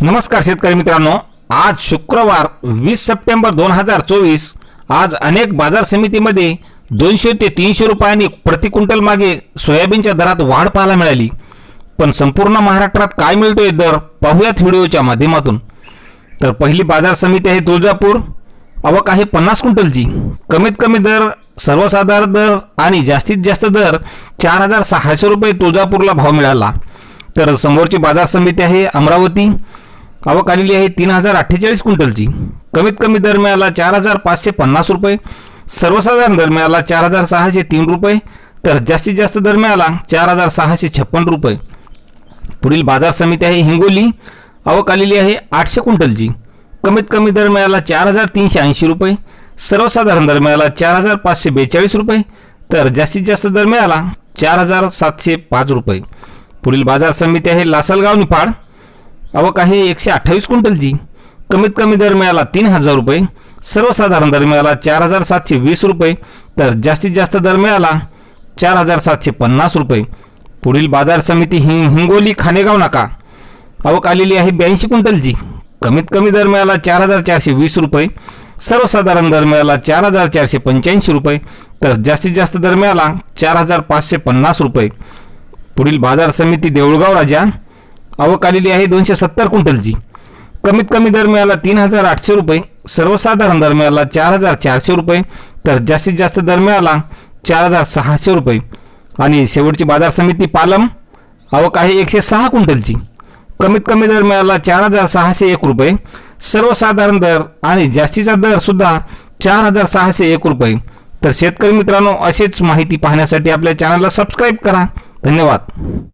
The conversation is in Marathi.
नमस्कार शेतकरी मित्रांनो, आज शुक्रवार 20 सप्टेंबर 2024 आज अनेक बाजार समितीमध्ये 200 ते 300 रुपयांनी प्रति क्विंटल मागे सोयाबीनच्या दरात वाढ पाहायला मिळाली। पण संपूर्ण महाराष्ट्रात काय मिळतोय दर पाहूयात व्हिडिओच्या माध्यमातून। तर पहिली बाजार समिती आहे तुळजापूर। आवक आहे 50 क्विंटलची। कमीत कमी दर, सर्वसाधारण दर आणि जास्तीत जास्त दर 4600 रुपये तुळजापूरला भाव मिळाला। तर समोरची बाजार समिती आहे अमरावती। आवक आलेली आहे 3048 क्विंटलची। कमीत कमी दर मिळाला 4550 रुपये, सर्वसाधारण दर मिळाला 4603 रुपये, तर जास्तीत जास्त दर मिळाला 4656 रुपये। पुढील बाजार समिती आहे हिंगोली। आवक आलेली आहे 800 क्विंटलची। कमीत कमी दर मिळाला 4380 रुपये, सर्वसाधारण दर मिळाला 4542 रुपये, तर जास्तीत जास्त दर मिळाला 4705 रुपये। पुढील बाजार समिती आहे लासलगाव निफाड। आवक आहे 128 क्विंटलची। कमीत कमी दर मिळाला 3000 रुपये, सर्वसाधारण दर मिळाला 4720 रुपये, तर जास्तीत जास्त दर मिळाला 4750 रुपये। पुढील बाजार समिती हिंगोली खानेगाव नाका। आवक आलेली आहे 82 क्विंटलची। कमीत कमी दर मिळाला 4420 रुपये, सर्वसाधारण दर मिळाला 4485 रुपये, तर जास्तीत जास्त दर मिळाला 4550 रुपये। पुढील बाजार समिती देऊळगाव राजा। आवक आलेली आहे 270 क्विंटलची। कमीत कमी दर मिळाला 3800 रुपये, सर्वसाधारण दर मिळाला 4400 रुपये, तर जास्तीत जास्त दर मिळाला 4600 रुपये। आणि शेवटची बाजार समिती पालम। आवक आहे 106 क्विंटलची। कमीत कमी दर मिळाला 4601 रुपये, सर्वसाधारण दर आणि जास्तीचा दर सुद्धा 4601 रुपये। तर शेतकरी मित्रांनो, असेच माहिती पाहण्यासाठी आपल्या चॅनलला सबस्क्राईब करा। धन्यवाद।